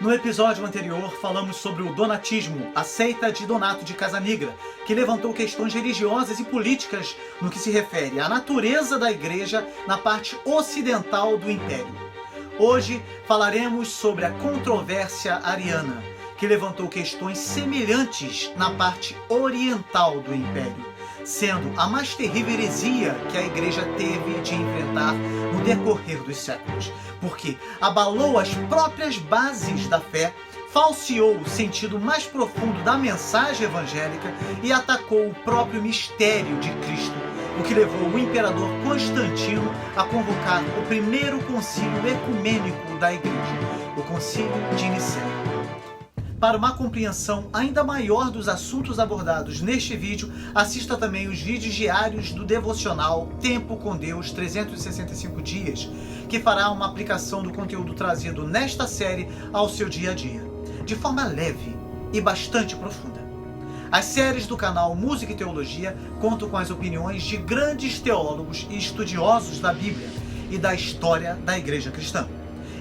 No episódio anterior, falamos sobre o donatismo, a seita de Donato de Casanegra, que levantou questões religiosas e políticas no que se refere à natureza da igreja na parte ocidental do Império. Hoje falaremos sobre a controvérsia ariana, que levantou questões semelhantes na parte oriental do Império, sendo a mais terrível heresia que a igreja teve de enfrentar no decorrer dos séculos, porque abalou as próprias bases da fé, falseou o sentido mais profundo da mensagem evangélica e atacou o próprio mistério de Cristo, o que levou o imperador Constantino a convocar o primeiro concílio ecumênico da igreja, o Concílio de Nicéia. Para uma compreensão ainda maior dos assuntos abordados neste vídeo, assista também os vídeos diários do devocional Tempo com Deus 365 dias, que fará uma aplicação do conteúdo trazido nesta série ao seu dia a dia, de forma leve e bastante profunda. As séries do canal Música e Teologia contam com as opiniões de grandes teólogos e estudiosos da Bíblia e da história da Igreja Cristã,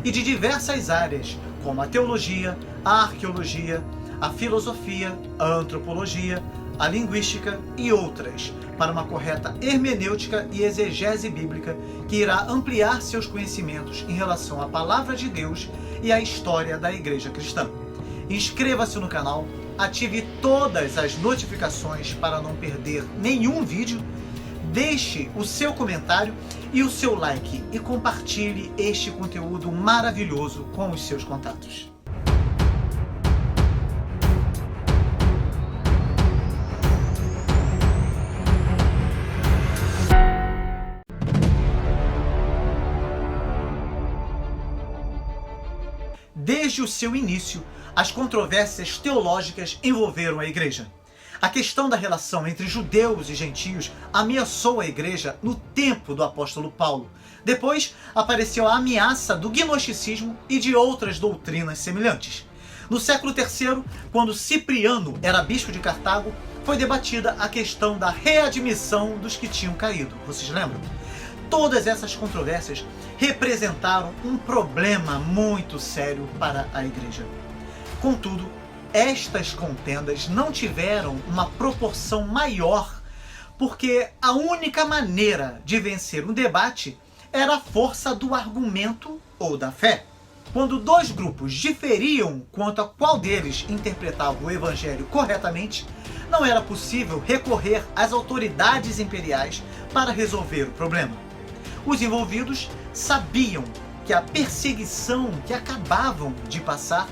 e de diversas áreas, como a teologia, a arqueologia, a filosofia, a antropologia, a linguística e outras, para uma correta hermenêutica e exegese bíblica que irá ampliar seus conhecimentos em relação à Palavra de Deus e à história da Igreja Cristã. Inscreva-se no canal, ative todas as notificações para não perder nenhum vídeo, deixe o seu comentário e o seu like e compartilhe este conteúdo maravilhoso com os seus contatos. Desde o seu início, as controvérsias teológicas envolveram a igreja. A questão da relação entre judeus e gentios ameaçou a igreja no tempo do apóstolo Paulo. Depois apareceu a ameaça do gnosticismo e de outras doutrinas semelhantes. No século III, quando Cipriano era bispo de Cartago, foi debatida a questão da readmissão dos que tinham caído. Vocês lembram? Todas essas controvérsias representaram um problema muito sério para a igreja. Contudo, estas contendas não tiveram uma proporção maior, porque a única maneira de vencer um debate era a força do argumento ou da fé. Quando dois grupos diferiam quanto a qual deles interpretava o evangelho corretamente, não era possível recorrer às autoridades imperiais para resolver o problema. Os envolvidos sabiam que a perseguição que acabavam de passar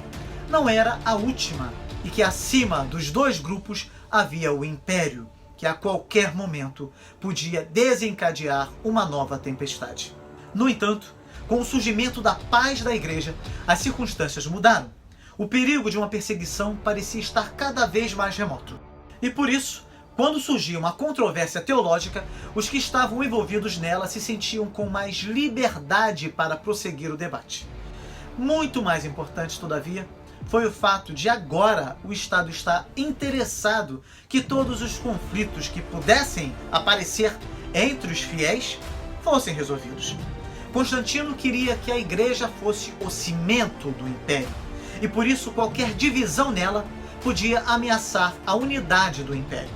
não era a última e que acima dos dois grupos havia o império, que a qualquer momento podia desencadear uma nova tempestade. No entanto, com o surgimento da paz da igreja, as circunstâncias mudaram. O perigo de uma perseguição parecia estar cada vez mais remoto. E por isso, quando surgia uma controvérsia teológica, os que estavam envolvidos nela se sentiam com mais liberdade para prosseguir o debate. Muito mais importante, todavia, foi o fato de agora o Estado estar interessado que todos os conflitos que pudessem aparecer entre os fiéis fossem resolvidos. Constantino queria que a igreja fosse o cimento do império, e por isso qualquer divisão nela podia ameaçar a unidade do império.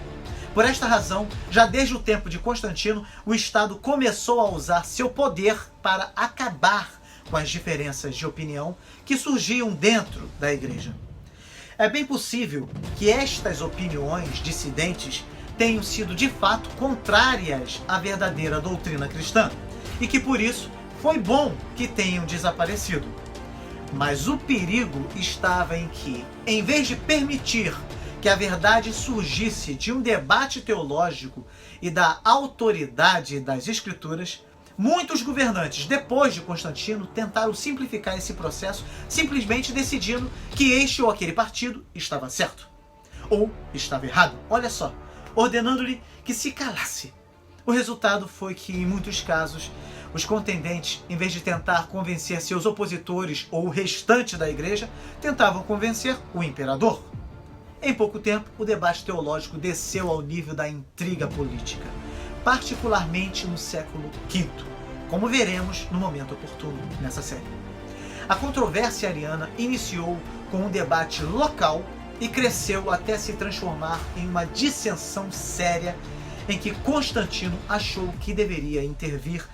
Por esta razão, já desde o tempo de Constantino, o Estado começou a usar seu poder para acabar com as diferenças de opinião que surgiam dentro da igreja. É bem possível que estas opiniões dissidentes tenham sido de fato contrárias à verdadeira doutrina cristã e que por isso foi bom que tenham desaparecido. Mas o perigo estava em que, em vez de permitir que a verdade surgisse de um debate teológico e da autoridade das Escrituras, muitos governantes, depois de Constantino, tentaram simplificar esse processo, simplesmente decidindo que este ou aquele partido estava certo ou estava errado. Olha só, ordenando-lhe que se calasse. O resultado foi que, em muitos casos, os contendentes, em vez de tentar convencer seus opositores ou o restante da igreja, tentavam convencer o imperador. Em pouco tempo, o debate teológico desceu ao nível da intriga política, particularmente no século V, como veremos no momento oportuno nessa série. A controvérsia ariana iniciou com um debate local e cresceu até se transformar em uma dissensão séria em que Constantino achou que deveria intervir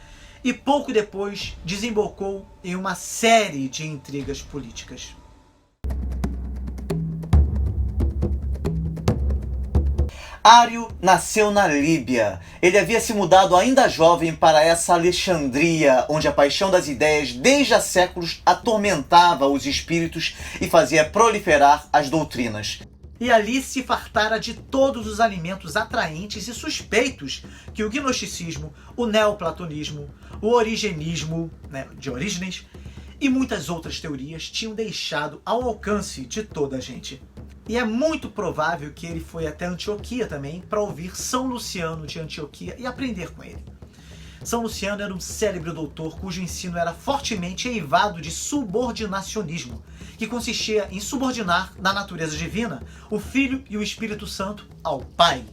e pouco depois desembocou em uma série de intrigas políticas. Ário nasceu na Líbia. Ele havia se mudado ainda jovem para essa Alexandria, onde a paixão das ideias desde há séculos atormentava os espíritos e fazia proliferar as doutrinas. E ali se fartara de todos os alimentos atraentes e suspeitos que o gnosticismo, o neoplatonismo, o origenismo, de Orígenes, e muitas outras teorias tinham deixado ao alcance de toda a gente. E é muito provável que ele foi até Antioquia também para ouvir São Luciano de Antioquia e aprender com ele. São Luciano era um célebre doutor cujo ensino era fortemente eivado de subordinacionismo, que consistia em subordinar na natureza divina o Filho e o Espírito Santo ao Pai.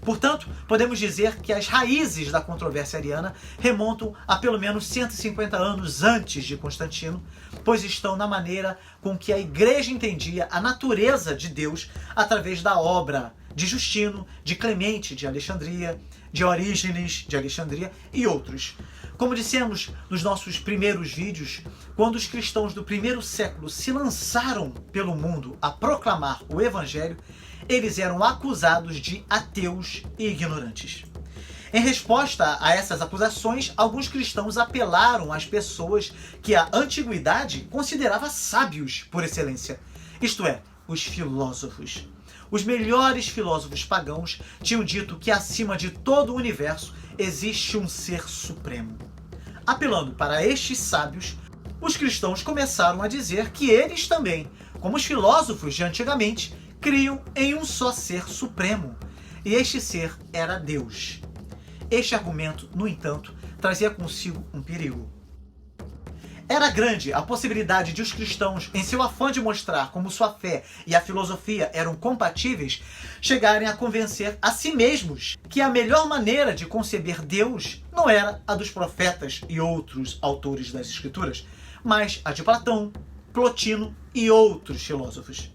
Portanto, podemos dizer que as raízes da controvérsia ariana remontam a pelo menos 150 anos antes de Constantino, pois estão na maneira com que a Igreja entendia a natureza de Deus através da obra de Justino, de Clemente de Alexandria, de Orígenes de Alexandria e outros. Como dissemos nos nossos primeiros vídeos, quando os cristãos do primeiro século se lançaram pelo mundo a proclamar o Evangelho, eles eram acusados de ateus e ignorantes. Em resposta a essas acusações, alguns cristãos apelaram às pessoas que a antiguidade considerava sábios por excelência, isto é, os filósofos. Os melhores filósofos pagãos tinham dito que acima de todo o universo existe um ser supremo. Apelando para estes sábios, os cristãos começaram a dizer que eles também, como os filósofos de antigamente, criam em um só ser supremo, e este ser era Deus. Este argumento, no entanto, trazia consigo um perigo. Era grande a possibilidade de os cristãos, em seu afã de mostrar como sua fé e a filosofia eram compatíveis, chegarem a convencer a si mesmos que a melhor maneira de conceber Deus não era a dos profetas e outros autores das Escrituras, mas a de Platão, Plotino e outros filósofos.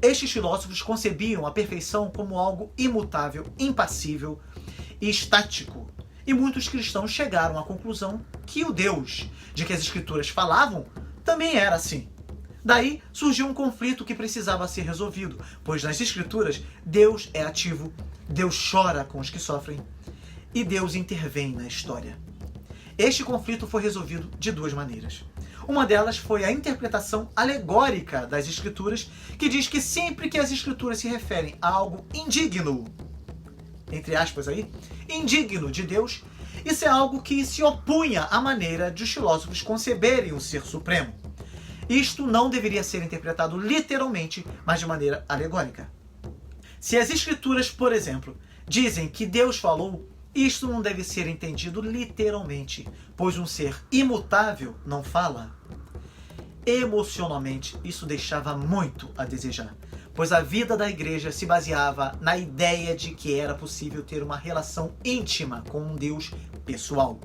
Estes filósofos concebiam a perfeição como algo imutável, impassível e estático. E muitos cristãos chegaram à conclusão que o Deus de que as Escrituras falavam também era assim. Daí surgiu um conflito que precisava ser resolvido, pois nas Escrituras Deus é ativo, Deus chora com os que sofrem e Deus intervém na história. Este conflito foi resolvido de duas maneiras. Uma delas foi a interpretação alegórica das Escrituras, que diz que sempre que as Escrituras se referem a algo indigno, entre aspas aí, indigno de Deus, isso é algo que se opunha à maneira de os filósofos conceberem o ser supremo. Isto não deveria ser interpretado literalmente, mas de maneira alegórica. Se as Escrituras, por exemplo, dizem que Deus falou, isto não deve ser entendido literalmente, pois um ser imutável não fala. Emocionalmente, isso deixava muito a desejar, pois a vida da igreja se baseava na ideia de que era possível ter uma relação íntima com um Deus pessoal.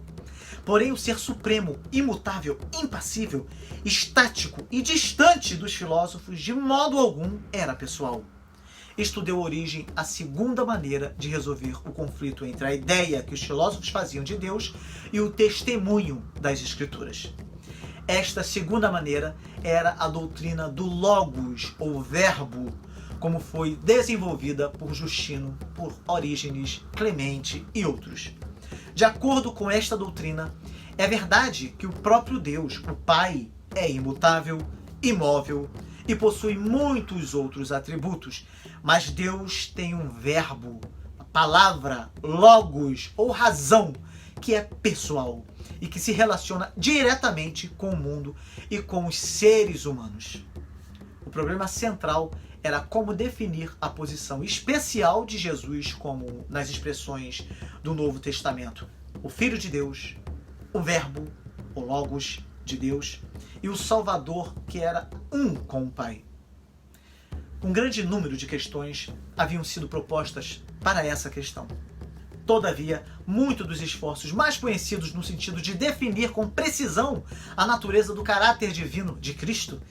Porém, o ser supremo, imutável, impassível, estático e distante dos filósofos, de modo algum era pessoal. Isto deu origem à segunda maneira de resolver o conflito entre a ideia que os filósofos faziam de Deus e o testemunho das Escrituras. Esta segunda maneira era a doutrina do Logos, ou Verbo, como foi desenvolvida por Justino, por Orígenes, Clemente e outros. De acordo com esta doutrina, é verdade que o próprio Deus, o Pai, é imutável, imóvel e possui muitos outros atributos, mas Deus tem um verbo, a palavra, logos ou razão, que é pessoal e que se relaciona diretamente com o mundo e com os seres humanos. O problema central era como definir a posição especial de Jesus, como nas expressões do Novo Testamento, o Filho de Deus, o Verbo, o Logos de Deus, e o Salvador, que era um com o Pai. Um grande número de questões haviam sido propostas para essa questão. Todavia, muitos dos esforços mais conhecidos no sentido de definir com precisão a natureza do caráter divino de Cristo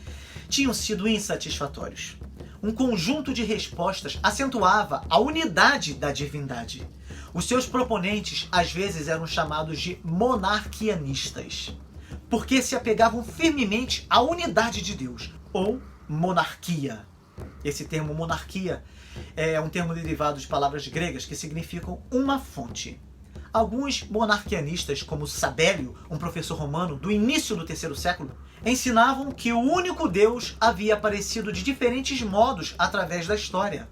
tinham sido insatisfatórios. Um conjunto de respostas acentuava a unidade da divindade. Os seus proponentes às vezes eram chamados de monarquianistas, porque se apegavam firmemente à unidade de Deus, ou monarquia. Esse termo monarquia é um termo derivado de palavras gregas que significam uma fonte. Alguns monarquianistas, como Sabélio, um professor romano do início do terceiro século, ensinavam que o único Deus havia aparecido de diferentes modos através da história.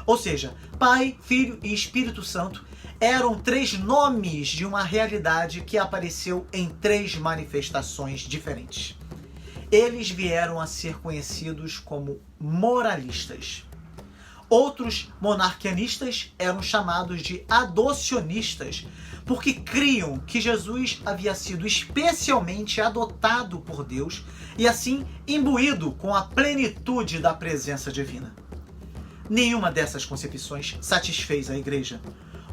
Ou seja, Pai, Filho e Espírito Santo eram três nomes de uma realidade que apareceu em três manifestações diferentes. Eles vieram a ser conhecidos como moralistas. Outros monarquianistas eram chamados de adocionistas, porque criam que Jesus havia sido especialmente adotado por Deus e assim imbuído com a plenitude da presença divina. Nenhuma dessas concepções satisfez a igreja,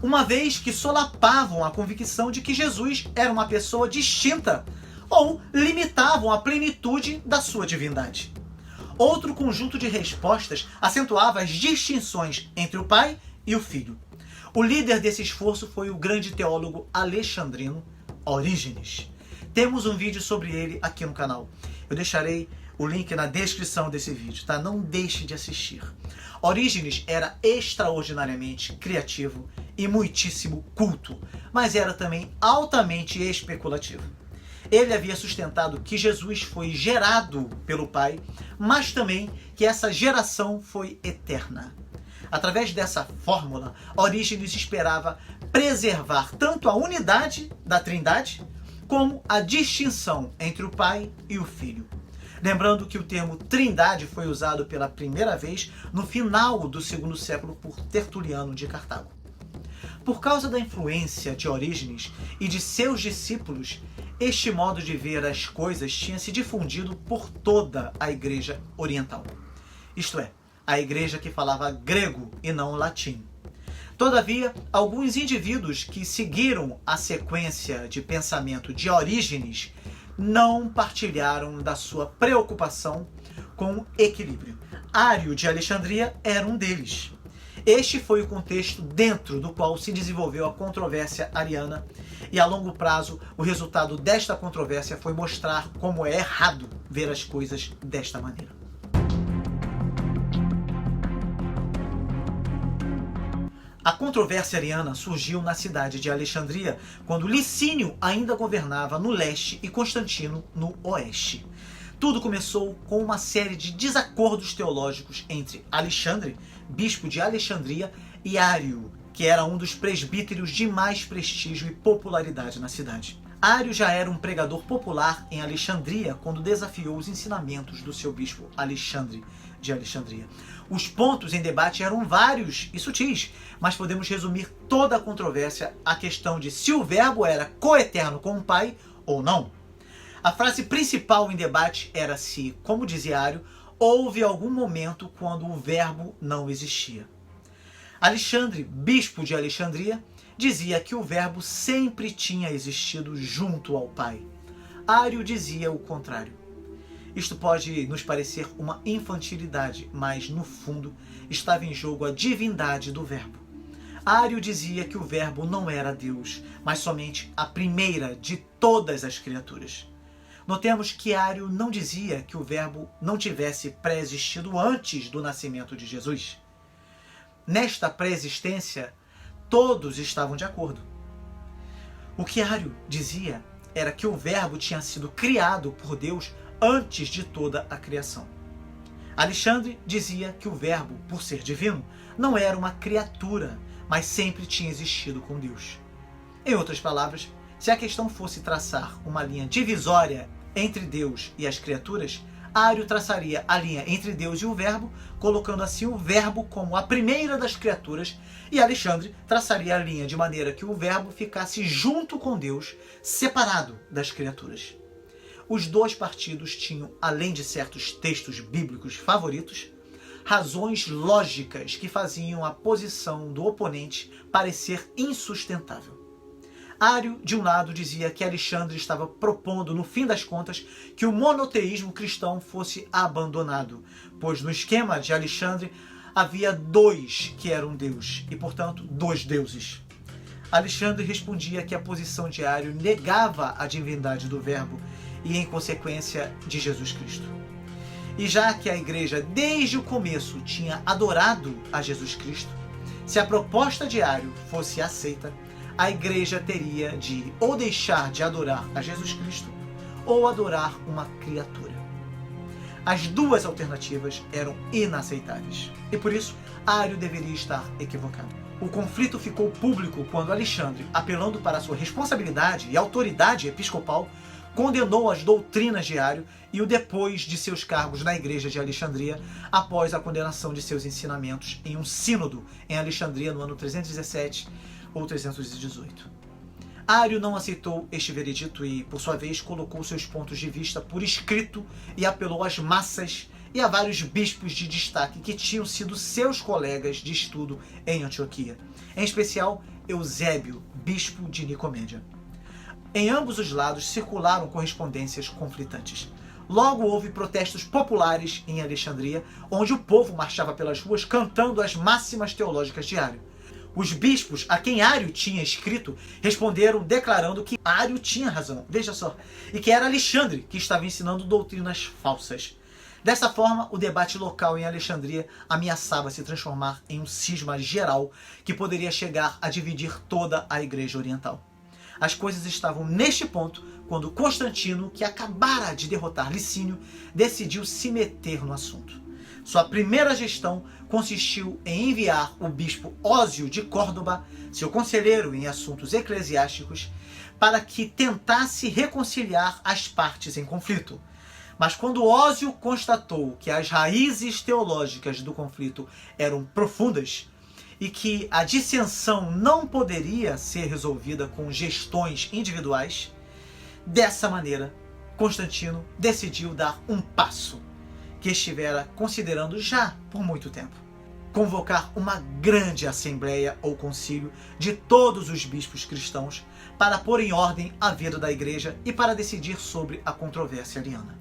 uma vez que solapavam a convicção de que Jesus era uma pessoa distinta ou limitavam a plenitude da sua divindade. Outro conjunto de respostas acentuava as distinções entre o Pai e o Filho. O líder desse esforço foi o grande teólogo alexandrino Orígenes. Temos um vídeo sobre ele aqui no canal. Eu deixarei o link na descrição desse vídeo, tá? Não deixe de assistir. Orígenes era extraordinariamente criativo e muitíssimo culto, mas era também altamente especulativo. Ele havia sustentado que Jesus foi gerado pelo Pai, mas também que essa geração foi eterna. Através dessa fórmula, Orígenes esperava preservar tanto a unidade da Trindade, como a distinção entre o Pai e o Filho. Lembrando que o termo Trindade foi usado pela primeira vez no final do segundo século por Tertuliano de Cartago. Por causa da influência de Orígenes e de seus discípulos, este modo de ver as coisas tinha se difundido por toda a Igreja Oriental. Isto é, a igreja que falava grego e não latim. Todavia, alguns indivíduos que seguiram a sequência de pensamento de Orígenes não partilharam da sua preocupação com o equilíbrio. Ário de Alexandria era um deles. Este foi o contexto dentro do qual se desenvolveu a controvérsia ariana, e a longo prazo o resultado desta controvérsia foi mostrar como é errado ver as coisas desta maneira. A controvérsia ariana surgiu na cidade de Alexandria, quando Licínio ainda governava no leste e Constantino no oeste. Tudo começou com uma série de desacordos teológicos entre Alexandre, bispo de Alexandria, e Ário, que era um dos presbíteros de mais prestígio e popularidade na cidade. Ário já era um pregador popular em Alexandria quando desafiou os ensinamentos do seu bispo Alexandre de Alexandria. Os pontos em debate eram vários e sutis, mas podemos resumir toda a controvérsia à questão de se o verbo era coeterno com o Pai ou não. A frase principal em debate era se, como dizia Ário, houve algum momento quando o verbo não existia. Alexandre, bispo de Alexandria, dizia que o verbo sempre tinha existido junto ao Pai. Ário dizia o contrário. Isto pode nos parecer uma infantilidade, mas no fundo estava em jogo a divindade do verbo. Ário dizia que o verbo não era Deus, mas somente a primeira de todas as criaturas. Notemos que Ário não dizia que o verbo não tivesse pré-existido antes do nascimento de Jesus. Nesta pré-existência, todos estavam de acordo. O que Ário dizia era que o verbo tinha sido criado por Deus antes de toda a criação. Alexandre dizia que o verbo, por ser divino, não era uma criatura, mas sempre tinha existido com Deus. Em outras palavras, se a questão fosse traçar uma linha divisória entre Deus e as criaturas, Ário traçaria a linha entre Deus e o verbo, colocando assim o verbo como a primeira das criaturas, e Alexandre traçaria a linha de maneira que o verbo ficasse junto com Deus, separado das criaturas. Os dois partidos tinham, além de certos textos bíblicos favoritos, razões lógicas que faziam a posição do oponente parecer insustentável. Ário, de um lado, dizia que Alexandre estava propondo, no fim das contas, que o monoteísmo cristão fosse abandonado, pois no esquema de Alexandre havia dois que eram Deus, e portanto dois deuses. Alexandre respondia que a posição de Ário negava a divindade do Verbo e, em consequência, de Jesus Cristo. E já que a igreja desde o começo tinha adorado a Jesus Cristo, se a proposta de Ário fosse aceita, a igreja teria de ou deixar de adorar a Jesus Cristo ou adorar uma criatura. As duas alternativas eram inaceitáveis e por isso Ário deveria estar equivocado. O conflito ficou público quando Alexandre, apelando para sua responsabilidade e autoridade episcopal, condenou as doutrinas de Ário e o depôs de seus cargos na igreja de Alexandria após a condenação de seus ensinamentos em um sínodo em Alexandria no ano 317 ou 318. Ário não aceitou este veredito e, por sua vez, colocou seus pontos de vista por escrito e apelou às massas e a vários bispos de destaque que tinham sido seus colegas de estudo em Antioquia, em especial Eusébio, bispo de Nicomédia. Em ambos os lados circularam correspondências conflitantes. Logo houve protestos populares em Alexandria, onde o povo marchava pelas ruas cantando as máximas teológicas de Ário. Os bispos a quem Ário tinha escrito responderam declarando que Ário tinha razão, veja só, e que era Alexandre que estava ensinando doutrinas falsas. Dessa forma, o debate local em Alexandria ameaçava se transformar em um cisma geral que poderia chegar a dividir toda a Igreja Oriental. As coisas estavam neste ponto quando Constantino, que acabara de derrotar Licínio, decidiu se meter no assunto. Sua primeira gestão consistiu em enviar o bispo Ósio de Córdoba, seu conselheiro em assuntos eclesiásticos, para que tentasse reconciliar as partes em conflito. Mas quando Ósio constatou que as raízes teológicas do conflito eram profundas e que a dissensão não poderia ser resolvida com gestões individuais, dessa maneira, Constantino decidiu dar um passo que estivera considerando já por muito tempo: convocar uma grande assembleia ou concílio de todos os bispos cristãos para pôr em ordem a vida da igreja e para decidir sobre a controvérsia ariana.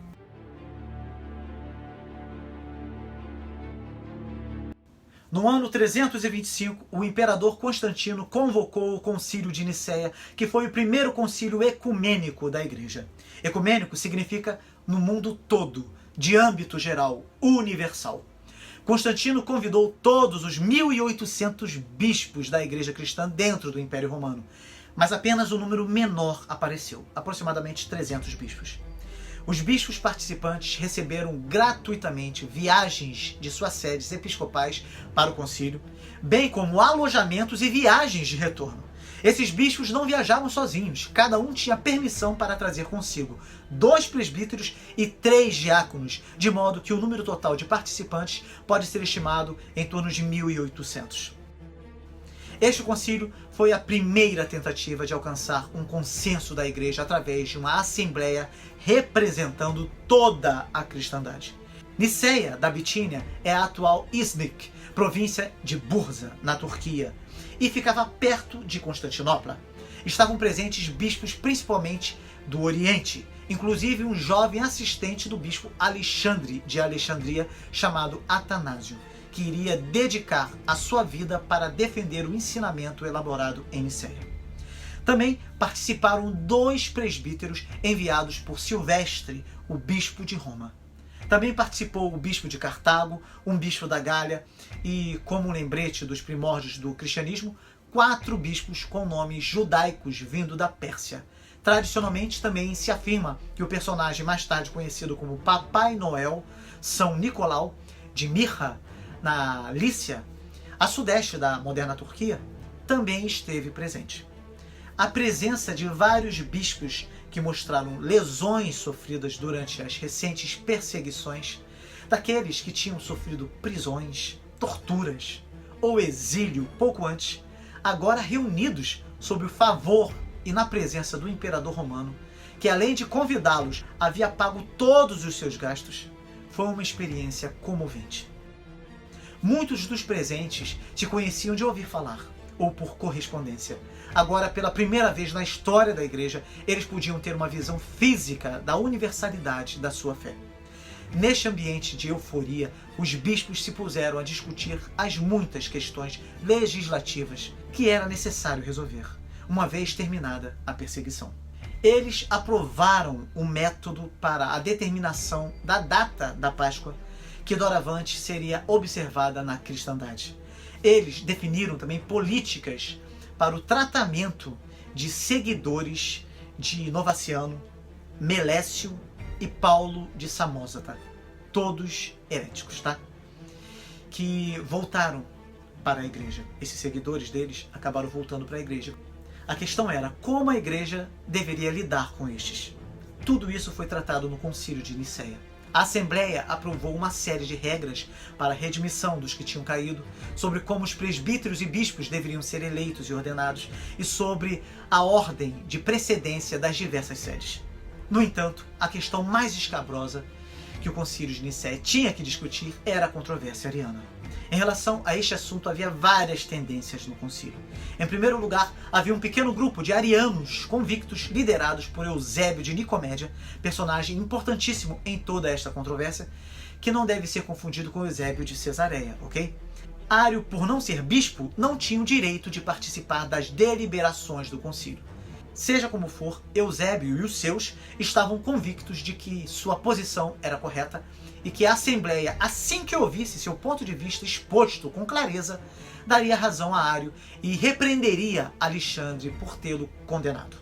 No ano 325, o imperador Constantino convocou o Concílio de Nicéia, que foi o primeiro concílio ecumênico da igreja. Ecumênico significa no mundo todo, de âmbito geral, universal. Constantino convidou todos os 1.800 bispos da igreja cristã dentro do Império Romano, mas apenas um número menor apareceu, aproximadamente 300 bispos. Os bispos participantes receberam gratuitamente viagens de suas sedes episcopais para o concílio, bem como alojamentos e viagens de retorno. Esses bispos não viajavam sozinhos, cada um tinha permissão para trazer consigo 2 presbíteros e 3 diáconos, de modo que o número total de participantes pode ser estimado em torno de 1.800. Este concílio foi a primeira tentativa de alcançar um consenso da igreja através de uma assembleia representando toda a cristandade. Niceia, da Bitínia, é a atual Iznik, província de Bursa, na Turquia, e ficava perto de Constantinopla. Estavam presentes bispos principalmente do Oriente, inclusive um jovem assistente do bispo Alexandre de Alexandria chamado Atanásio, que iria dedicar a sua vida para defender o ensinamento elaborado em Niceia. Também participaram 2 presbíteros enviados por Silvestre, o bispo de Roma. Também participou o bispo de Cartago, um bispo da Gália e, como um lembrete dos primórdios do cristianismo, 4 bispos com nomes judaicos vindo da Pérsia. Tradicionalmente também se afirma que o personagem mais tarde conhecido como Papai Noel, São Nicolau, de Mirra, na Lícia, a sudeste da moderna Turquia, também esteve presente. A presença de vários bispos que mostraram lesões sofridas durante as recentes perseguições, daqueles que tinham sofrido prisões, torturas ou exílio pouco antes, agora reunidos sob o favor e na presença do imperador romano, que além de convidá-los, havia pago todos os seus gastos, foi uma experiência comovente. Muitos dos presentes te conheciam de ouvir falar, ou por correspondência. Agora, pela primeira vez na história da igreja, eles podiam ter uma visão física da universalidade da sua fé. Neste ambiente de euforia, os bispos se puseram a discutir as muitas questões legislativas que era necessário resolver, uma vez terminada a perseguição. Eles aprovaram o método para a determinação da data da Páscoa, que doravante seria observada na cristandade. Eles definiram também políticas para o tratamento de seguidores de Novaciano, Melécio e Paulo de Samósata, todos heréticos, tá? Que voltaram para a igreja. Esses seguidores deles acabaram voltando para a igreja. A questão era como a igreja deveria lidar com estes. Tudo isso foi tratado no Concílio de Nicéia. A Assembleia aprovou uma série de regras para a redimissão dos que tinham caído, sobre como os presbíteros e bispos deveriam ser eleitos e ordenados, e sobre a ordem de precedência das diversas sedes. No entanto, a questão mais escabrosa que o Concílio de Nicéia tinha que discutir era a controvérsia ariana. Em relação a este assunto, havia várias tendências no concílio. Em primeiro lugar, havia um pequeno grupo de arianos convictos, liderados por Eusébio de Nicomédia, personagem importantíssimo em toda esta controvérsia, que não deve ser confundido com Eusébio de Cesareia, ok? Ário, por não ser bispo, não tinha o direito de participar das deliberações do concílio. Seja como for, Eusébio e os seus estavam convictos de que sua posição era correta e que a Assembleia, assim que ouvisse seu ponto de vista exposto com clareza, daria razão a Ário e repreenderia Alexandre por tê-lo condenado.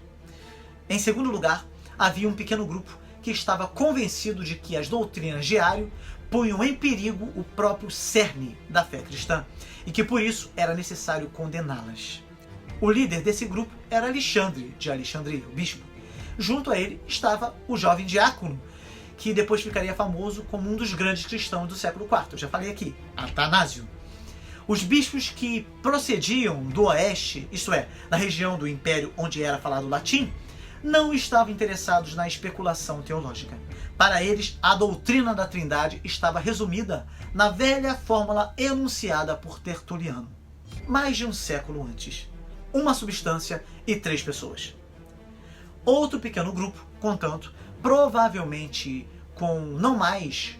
Em segundo lugar, havia um pequeno grupo que estava convencido de que as doutrinas de Ário punham em perigo o próprio cerne da fé cristã e que por isso era necessário condená-las. O líder desse grupo era Alexandre de Alexandria, o bispo. Junto a ele estava o jovem diácono, que depois ficaria famoso como um dos grandes cristãos do século IV. Eu já falei aqui, Atanásio. Os bispos que procediam do oeste, isto é, da região do império onde era falado latim, não estavam interessados na especulação teológica. Para eles, a doutrina da Trindade estava resumida na velha fórmula enunciada por Tertuliano, mais de um século antes. Uma substância e 3 pessoas. Outro pequeno grupo, contanto, provavelmente com não mais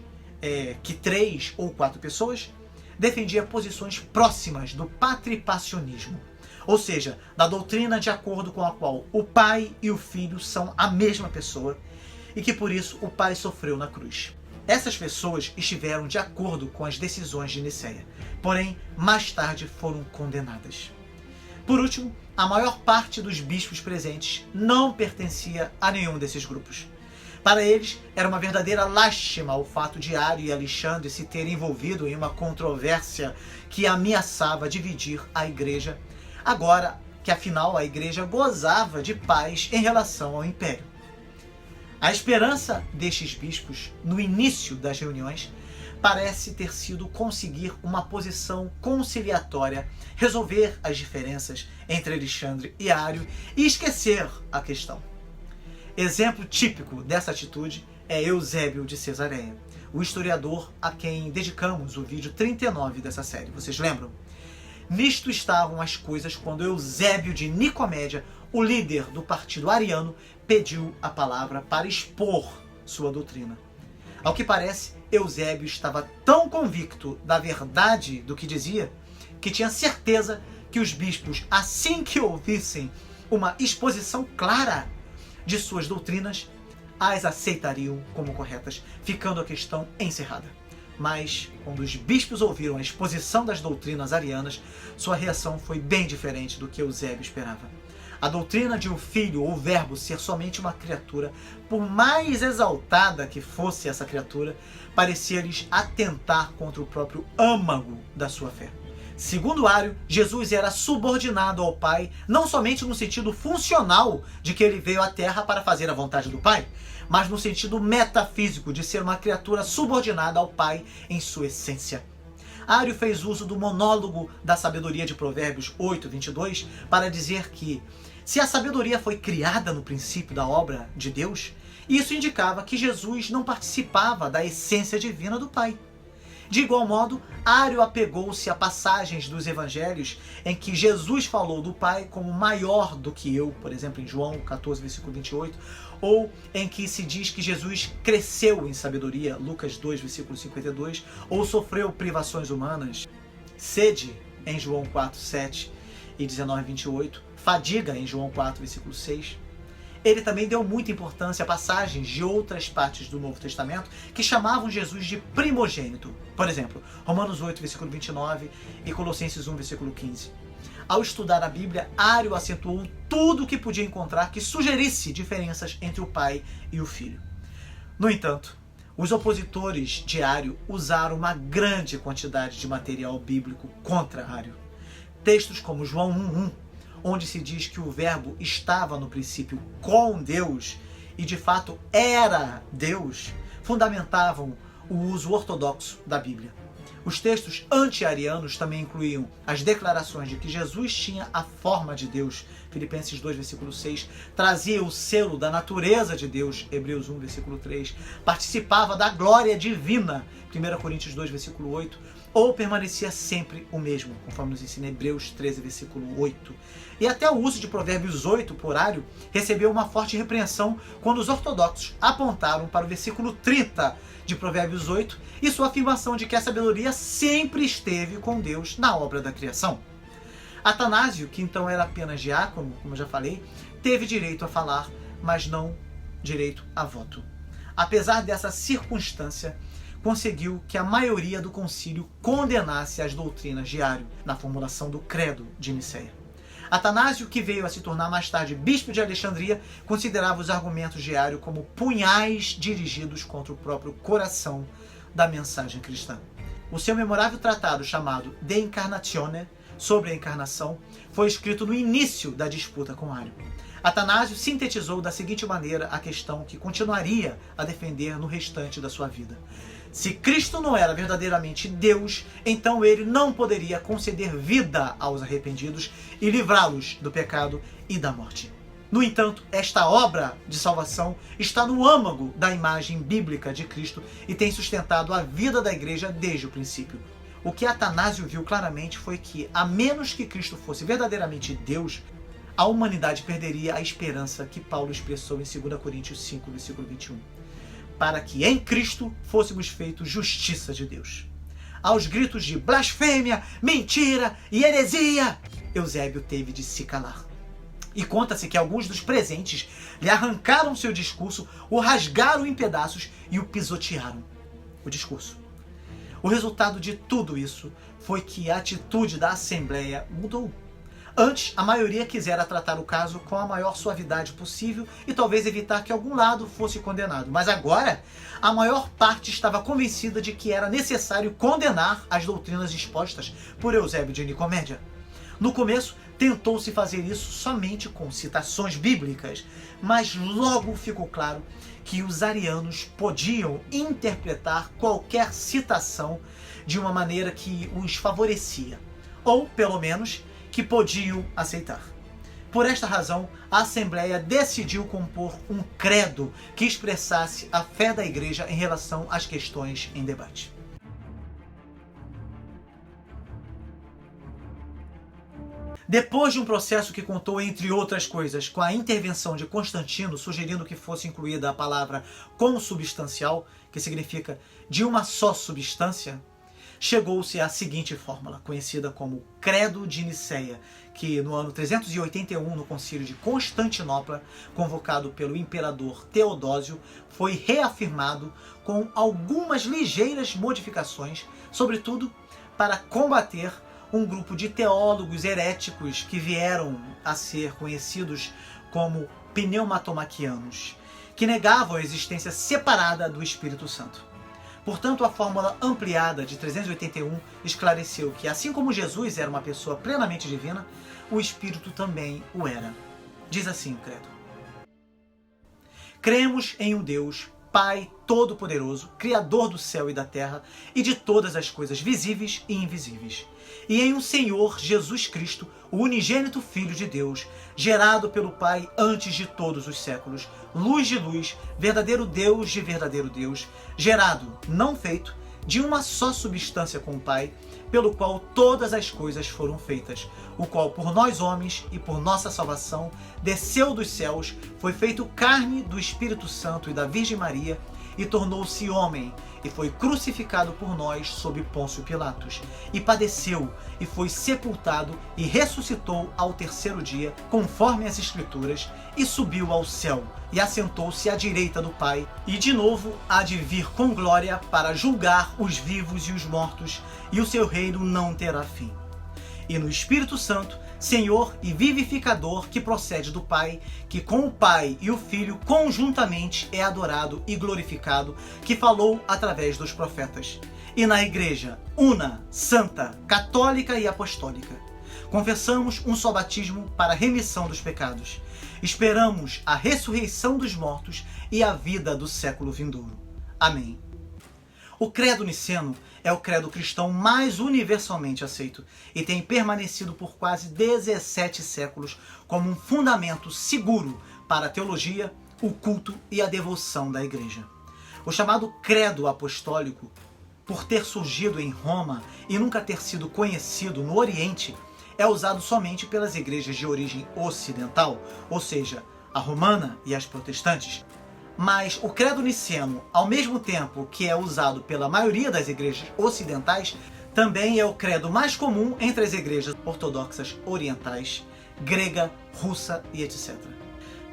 que 3 ou 4 pessoas, defendia posições próximas do patripacionismo, ou seja, da doutrina de acordo com a qual o Pai e o Filho são a mesma pessoa e que por isso o Pai sofreu na cruz. Essas pessoas estiveram de acordo com as decisões de Nicéia, porém mais tarde foram condenadas. Por último, a maior parte dos bispos presentes não pertencia a nenhum desses grupos. Para eles, era uma verdadeira lástima o fato de Ário e Alexandre se terem envolvido em uma controvérsia que ameaçava dividir a igreja, agora que afinal a igreja gozava de paz em relação ao império. A esperança destes bispos, no início das reuniões, parece ter sido conseguir uma posição conciliatória, resolver as diferenças entre Alexandre e Ário e esquecer a questão. Exemplo típico dessa atitude é Eusébio de Cesareia, o historiador a quem dedicamos o vídeo 39 dessa série. Vocês lembram? Nisto estavam as coisas quando Eusébio de Nicomédia, o líder do partido ariano, pediu a palavra para expor sua doutrina. Ao que parece, Eusébio estava tão convicto da verdade do que dizia, que tinha certeza que os bispos, assim que ouvissem uma exposição clara de suas doutrinas, as aceitariam como corretas, ficando a questão encerrada. Mas, quando os bispos ouviram a exposição das doutrinas arianas, sua reação foi bem diferente do que Eusébio esperava. A doutrina de o Filho ou Verbo ser somente uma criatura, por mais exaltada que fosse essa criatura, parecia-lhes atentar contra o próprio âmago da sua fé. Segundo Ário, Jesus era subordinado ao Pai, não somente no sentido funcional de que ele veio à Terra para fazer a vontade do Pai, mas no sentido metafísico de ser uma criatura subordinada ao Pai em sua essência. Ário fez uso do monólogo da sabedoria de Provérbios 8:22 para dizer que, se a sabedoria foi criada no princípio da obra de Deus, isso indicava que Jesus não participava da essência divina do Pai. De igual modo, Ário apegou-se a passagens dos evangelhos em que Jesus falou do Pai como maior do que eu, por exemplo, em João 14, versículo 28, ou em que se diz que Jesus cresceu em sabedoria, Lucas 2, versículo 52, ou sofreu privações humanas, sede, em João 4, 7 e 19, 28, fadiga, em João 4, versículo 6. Ele também deu muita importância a passagens de outras partes do Novo Testamento que chamavam Jesus de primogênito. Por exemplo, Romanos 8, versículo 29 e Colossenses 1, versículo 15. Ao estudar a Bíblia, Ário acentuou tudo o que podia encontrar que sugerisse diferenças entre o Pai e o Filho. No entanto, os opositores de Ário usaram uma grande quantidade de material bíblico contra Ário. Textos como João 1:1, onde se diz que o Verbo estava no princípio com Deus e de fato era Deus, fundamentavam o uso ortodoxo da Bíblia. Os textos anti-arianos também incluíam as declarações de que Jesus tinha a forma de Deus, Filipenses 2, versículo 6, trazia o selo da natureza de Deus, Hebreus 1, versículo 3, participava da glória divina, 1 Coríntios 2, versículo 8, ou permanecia sempre o mesmo, conforme nos ensina Hebreus 13, versículo 8. E até o uso de Provérbios 8 por Ário recebeu uma forte repreensão quando os ortodoxos apontaram para o versículo 30 de Provérbios 8 e sua afirmação de que a sabedoria sempre esteve com Deus na obra da criação. Atanásio, que então era apenas diácono, como eu já falei, teve direito a falar, mas não direito a voto. Apesar dessa circunstância, conseguiu que a maioria do concílio condenasse as doutrinas de Ário na formulação do credo de Nicéia. Atanásio, que veio a se tornar mais tarde bispo de Alexandria, considerava os argumentos de Ário como punhais dirigidos contra o próprio coração da mensagem cristã. O seu memorável tratado chamado De Incarnatione, sobre a encarnação, foi escrito no início da disputa com Ário. Atanásio sintetizou da seguinte maneira a questão que continuaria a defender no restante da sua vida. Se Cristo não era verdadeiramente Deus, então ele não poderia conceder vida aos arrependidos e livrá-los do pecado e da morte. No entanto, esta obra de salvação está no âmago da imagem bíblica de Cristo e tem sustentado a vida da igreja desde o princípio. O que Atanásio viu claramente foi que, a menos que Cristo fosse verdadeiramente Deus, a humanidade perderia a esperança que Paulo expressou em 2 Coríntios 5, versículo 21. Para que em Cristo fôssemos feitos justiça de Deus. Aos gritos de blasfêmia, mentira e heresia, Eusébio teve de se calar. E conta-se que alguns dos presentes lhe arrancaram seu discurso, o rasgaram em pedaços e o pisotearam. O discurso. O resultado de tudo isso foi que a atitude da Assembleia mudou. Antes, a maioria quisera tratar o caso com a maior suavidade possível e talvez evitar que algum lado fosse condenado. Mas agora, a maior parte estava convencida de que era necessário condenar as doutrinas expostas por Eusébio de Nicomédia. No começo, tentou-se fazer isso somente com citações bíblicas, mas logo ficou claro que os arianos podiam interpretar qualquer citação de uma maneira que os favorecia, ou, pelo menos, que podiam aceitar. Por esta razão, a Assembleia decidiu compor um credo que expressasse a fé da Igreja em relação às questões em debate. Depois de um processo que contou, entre outras coisas, com a intervenção de Constantino, sugerindo que fosse incluída a palavra consubstancial, que significa de uma só substância, chegou-se à seguinte fórmula, conhecida como Credo de Nicéia, que no ano 381, no concílio de Constantinopla, convocado pelo imperador Teodósio, foi reafirmado com algumas ligeiras modificações, sobretudo para combater um grupo de teólogos heréticos que vieram a ser conhecidos como pneumatomaquianos, que negavam a existência separada do Espírito Santo. Portanto, a fórmula ampliada de 381 esclareceu que, assim como Jesus era uma pessoa plenamente divina, o Espírito também o era. Diz assim o credo: cremos em um Deus, Pai Todo-Poderoso, Criador do céu e da terra e de todas as coisas visíveis e invisíveis, e em um Senhor Jesus Cristo, o unigênito Filho de Deus, gerado pelo Pai antes de todos os séculos, luz de luz, verdadeiro Deus de verdadeiro Deus, gerado, não feito, de uma só substância com o Pai, pelo qual todas as coisas foram feitas, o qual por nós homens e por nossa salvação desceu dos céus, foi feito carne do Espírito Santo e da Virgem Maria, e tornou-se homem, e foi crucificado por nós sob Pôncio Pilatos, e padeceu, e foi sepultado, e ressuscitou ao terceiro dia, conforme as Escrituras, e subiu ao céu, e assentou-se à direita do Pai, e de novo há de vir com glória para julgar os vivos e os mortos, e o seu reino não terá fim. E no Espírito Santo, Senhor e vivificador, que procede do Pai, que com o Pai e o Filho conjuntamente é adorado e glorificado, que falou através dos profetas. E na Igreja, una, santa, católica e apostólica, confessamos um só batismo para a remissão dos pecados. Esperamos a ressurreição dos mortos e a vida do século vindouro. Amém. O credo niceno é o credo cristão mais universalmente aceito e tem permanecido por quase 17 séculos como um fundamento seguro para a teologia, o culto e a devoção da Igreja. O chamado credo apostólico, por ter surgido em Roma e nunca ter sido conhecido no Oriente, é usado somente pelas igrejas de origem ocidental, ou seja, a romana e as protestantes. Mas o credo niceno, ao mesmo tempo que é usado pela maioria das igrejas ocidentais, também é o credo mais comum entre as igrejas ortodoxas orientais, grega, russa e etc.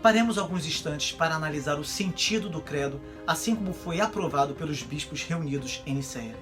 Paremos alguns instantes para analisar o sentido do credo, assim como foi aprovado pelos bispos reunidos em Nicéia.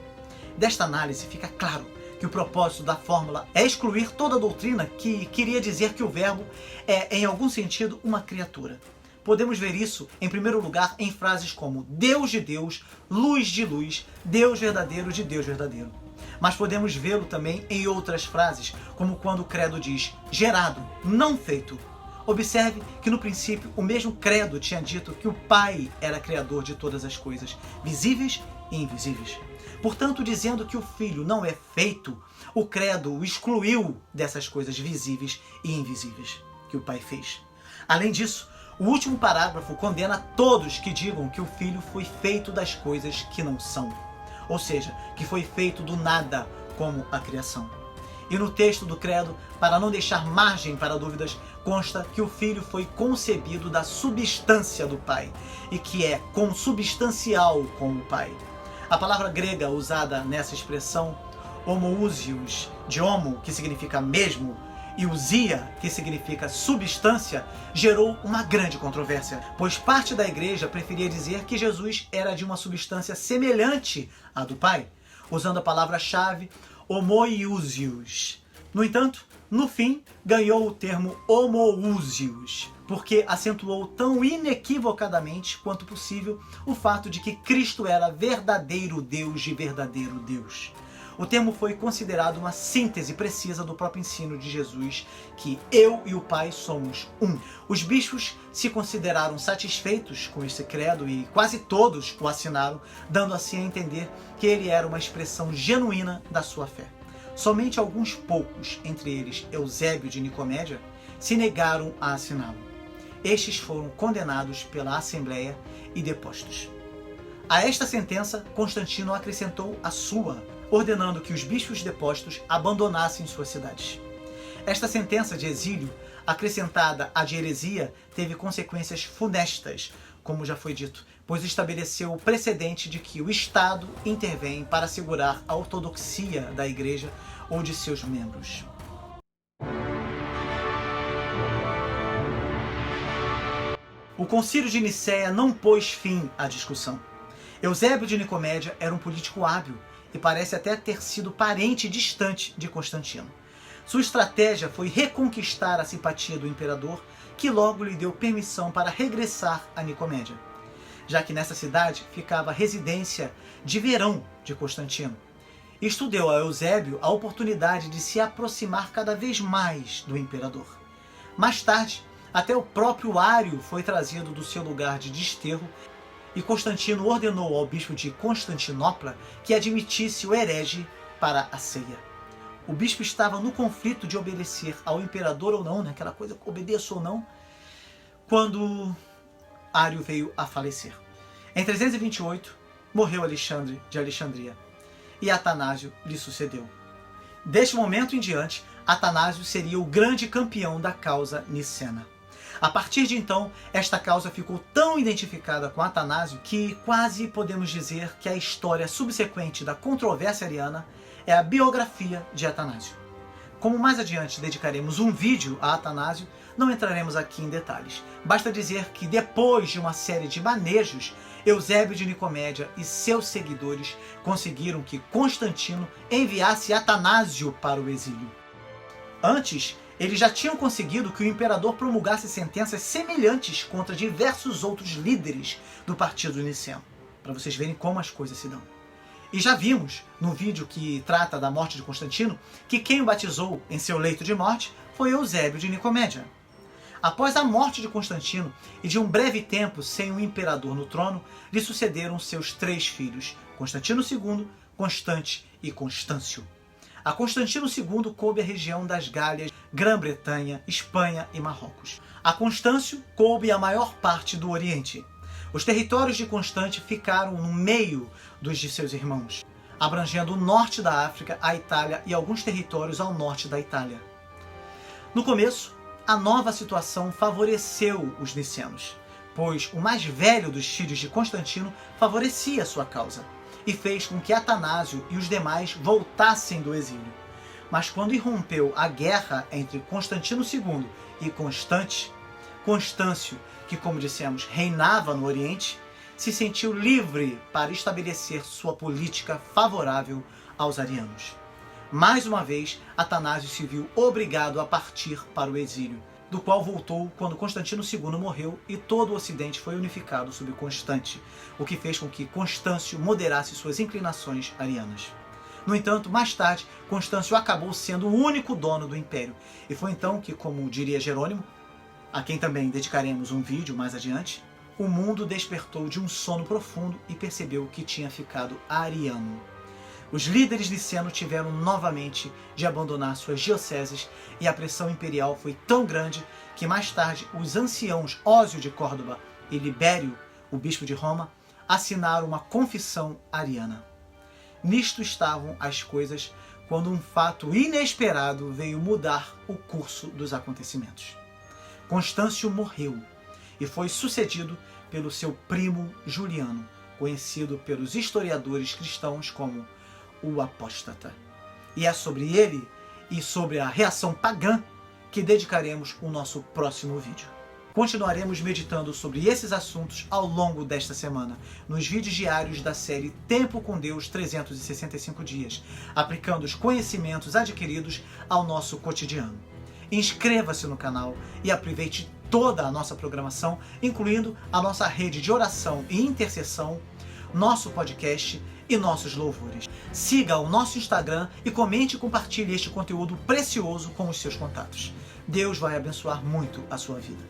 Desta análise fica claro que o propósito da fórmula é excluir toda a doutrina que queria dizer que o verbo é, em algum sentido, uma criatura. Podemos ver isso, em primeiro lugar, em frases como Deus de Deus, luz de luz, Deus verdadeiro de Deus verdadeiro. Mas podemos vê-lo também em outras frases, como quando o credo diz gerado, não feito. Observe que no princípio o mesmo credo tinha dito que o Pai era criador de todas as coisas, visíveis e invisíveis. Portanto, dizendo que o Filho não é feito, o credo o excluiu dessas coisas visíveis e invisíveis que o Pai fez. Além disso, o último parágrafo condena todos que digam que o Filho foi feito das coisas que não são, ou seja, que foi feito do nada, como a criação. E no texto do credo, para não deixar margem para dúvidas, consta que o Filho foi concebido da substância do Pai e que é consubstancial com o Pai. A palavra grega usada nessa expressão, homoousios, de homo, que significa mesmo, e usia, que significa substância, gerou uma grande controvérsia, pois parte da igreja preferia dizer que Jesus era de uma substância semelhante à do Pai, usando a palavra-chave homoiousios. No entanto, no fim, ganhou o termo homoousios, porque acentuou tão inequivocadamente quanto possível o fato de que Cristo era verdadeiro Deus de verdadeiro Deus. O termo foi considerado uma síntese precisa do próprio ensino de Jesus, que eu e o Pai somos um. Os bispos se consideraram satisfeitos com esse credo e quase todos o assinaram, dando assim a entender que ele era uma expressão genuína da sua fé. Somente alguns poucos, entre eles Eusébio de Nicomédia, se negaram a assiná-lo. Estes foram condenados pela Assembleia e depostos. A esta sentença, Constantino acrescentou a sua, ordenando que os bispos depostos abandonassem suas cidades. Esta sentença de exílio, acrescentada à de heresia, teve consequências funestas, como já foi dito, pois estabeleceu o precedente de que o Estado intervém para assegurar a ortodoxia da Igreja ou de seus membros. O Concílio de Nicéia não pôs fim à discussão. Eusébio de Nicomédia era um político hábil e parece até ter sido parente distante de Constantino. Sua estratégia foi reconquistar a simpatia do imperador, que logo lhe deu permissão para regressar a Nicomédia, já que nessa cidade ficava a residência de verão de Constantino. Isto deu a Eusébio a oportunidade de se aproximar cada vez mais do imperador. Mais tarde, até o próprio Ário foi trazido do seu lugar de desterro e Constantino ordenou ao bispo de Constantinopla que admitisse o herege para a ceia. O bispo estava no conflito de obedecer ao imperador ou não, aquela coisa, obedeço ou não, quando Ário veio a falecer. Em 328, morreu Alexandre de Alexandria. e Atanásio lhe sucedeu. Deste momento em diante, Atanásio seria o grande campeão da causa nicena. A partir de então, esta causa ficou tão identificada com Atanásio que quase podemos dizer que a história subsequente da controvérsia ariana é a biografia de Atanásio. Como mais adiante dedicaremos um vídeo a Atanásio, não entraremos aqui em detalhes. Basta dizer que depois de uma série de manejos, Eusébio de Nicomédia e seus seguidores conseguiram que Constantino enviasse Atanásio para o exílio. Antes, eles já tinham conseguido que o imperador promulgasse sentenças semelhantes contra diversos outros líderes do partido niceno, para vocês verem como as coisas se dão. E já vimos, no vídeo que trata da morte de Constantino, que quem o batizou em seu leito de morte foi Eusébio de Nicomédia. Após a morte de Constantino e de um breve tempo sem um imperador no trono, lhe sucederam seus 3 filhos, Constantino II, Constante e Constâncio. A Constantino II coube a região das Gálias, Grã-Bretanha, Espanha e Marrocos. A Constâncio coube a maior parte do Oriente. Os territórios de Constante ficaram no meio dos de seus irmãos, abrangendo o norte da África, a Itália e alguns territórios ao norte da Itália. No começo, a nova situação favoreceu os nicenos, pois o mais velho dos filhos de Constantino favorecia sua causa e fez com que Atanásio e os demais voltassem do exílio. Mas quando irrompeu a guerra entre Constantino II e Constâncio, que, como dissemos, reinava no Oriente, se sentiu livre para estabelecer sua política favorável aos arianos. Mais uma vez, Atanásio se viu obrigado a partir para o exílio, do qual voltou quando Constantino II morreu e todo o Ocidente foi unificado sob Constante, o que fez com que Constâncio moderasse suas inclinações arianas. No entanto, mais tarde, Constâncio acabou sendo o único dono do império, e foi então que, como diria Jerônimo, a quem também dedicaremos um vídeo mais adiante, o mundo despertou de um sono profundo e percebeu que tinha ficado ariano. Os líderes nicenos tiveram novamente de abandonar suas dioceses e a pressão imperial foi tão grande que mais tarde os anciãos Ósio de Córdoba e Libério, o bispo de Roma, assinaram uma confissão ariana. Nisto estavam as coisas quando um fato inesperado veio mudar o curso dos acontecimentos. Constâncio morreu e foi sucedido pelo seu primo Juliano, conhecido pelos historiadores cristãos como o apóstata. E é sobre ele e sobre a reação pagã que dedicaremos o nosso próximo vídeo. Continuaremos meditando sobre esses assuntos ao longo desta semana, nos vídeos diários da série Tempo com Deus 365 dias, aplicando os conhecimentos adquiridos ao nosso cotidiano. Inscreva-se no canal e aproveite toda a nossa programação, incluindo a nossa rede de oração e intercessão, nosso podcast e nossos louvores. Siga o nosso Instagram e comente e compartilhe este conteúdo precioso com os seus contatos. Deus vai abençoar muito a sua vida.